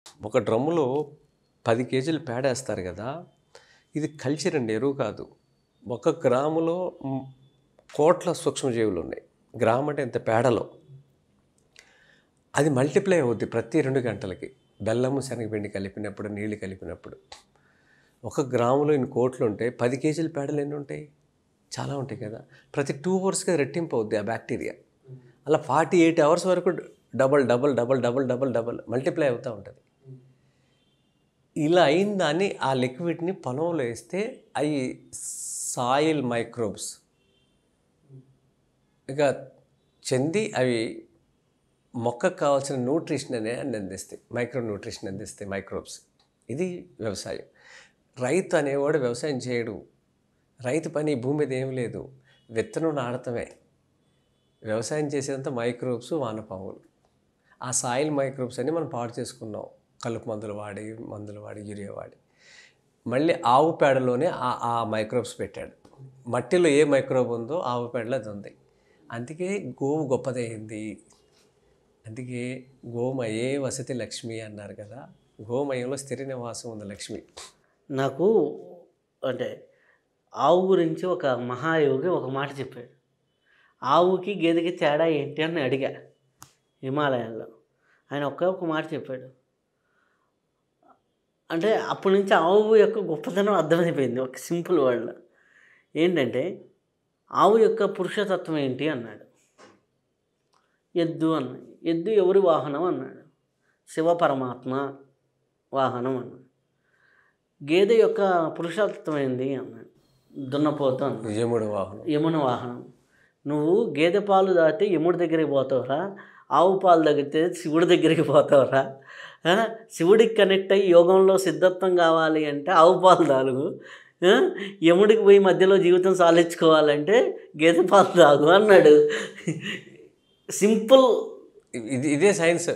ఒక డ్రమ్ములో 10 కేజీలు పేడేస్తారు కదా! ఇది కల్చర్ అండి, ఎరువు కాదు. ఒక గ్రాములో కోట్ల సూక్ష్మజీవులున్నాయి. గ్రామ్ అంటే ఇంత పేడలో. అది మల్టిప్లై అవుద్ది ప్రతి 2 గంటలకి. బెల్లము, శనగపిండి కలిపినప్పుడు, నీళ్లు కలిపినప్పుడు. ఒక గ్రాములో ఇన్ని కోట్లుంటే 10 కేజీల పేడలు ఎన్ని ఉంటాయి? చాలా ఉంటాయి కదా! ప్రతి 2 అవర్స్‌కి రెట్టింపు అవుద్ది ఆ బ్యాక్టీరియా. అలా 48 అవర్స్ వరకు double double double double double double multiply అవుతూ ఉంటుంది. ఇలా అయిన దాన్ని ఆ లిక్విడ్ని పొలంలో వేస్తే అవి సాయిల్ మైక్రోబ్స్ ఇక చెంది అవి మొక్కకు కావాల్సిన న్యూట్రిషన్ అనేది అందిస్తాయి. మైక్రో న్యూట్రిషన్ అందిస్తాయి మైక్రోబ్స్. ఇది వ్యవసాయం. రైతు అనేవాడు వ్యవసాయం చేయడు. రైతు పని భూమి మీద ఏం లేదు, విత్తనం నాటడమే. వ్యవసాయం చేసేదంతా మైక్రోబ్స్, వానపాములు. ఆ సాయిల్ మైక్రోబ్స్ అన్ని మనం పాడు చేసుకున్నాం. కలుపు మందులు వాడి యూరియా వాడి. మళ్ళీ ఆవు పేడలోనే ఆ మైక్రోబ్స్ పెట్టాడు. మట్టిలో ఏ మైక్రోబ్ ఉందో ఆవు పేడలో అది ఉంది. అందుకే గోవు గొప్పదైంది. అందుకే గోమయే వసతి లక్ష్మి అన్నారు కదా. గోమయంలో స్థిర నివాసం ఉంది లక్ష్మి. నాకు అంటే ఆవు గురించి ఒక మహాయోగి ఒక మాట చెప్పాడు. ఆవుకి గేదెకి తేడా ఏంటి అని అడిగా హిమాలయాల్లో. ఆయన ఒక మాట చెప్పాడు. అంటే అప్పటి నుంచి ఆవు యొక్క గొప్పతనం అర్థమైపోయింది ఒక సింపుల్ వర్డ్లో. ఏంటంటే ఆవు యొక్క పురుషతత్వం ఏంటి అన్నాడు. ఎద్దు అన్నాడు. ఎద్దు ఎవరి వాహనం అన్నాడు. శివ పరమాత్మ వాహనం అన్నాడు. గేదె యొక్క పురుషతత్వం ఏంది అన్నాడు. దున్నపోతు అన్నాడు. యముని వాహనం. నువ్వు గేదె పాలు తాగితే యముడి దగ్గరికి పోతావురా, ఆవు పాలు తాగితే శివుడి దగ్గరికి పోతావురా. శివుడికి కనెక్ట్ అయ్యి యోగంలో సిద్ధత్వం కావాలి అంటే ఆవు పాలు తాగు. యముడికి పోయి మధ్యలో జీవితం సాధించుకోవాలంటే గేదె పాలు తాగు అన్నాడు. సింపుల్. ఇదే సైన్స్.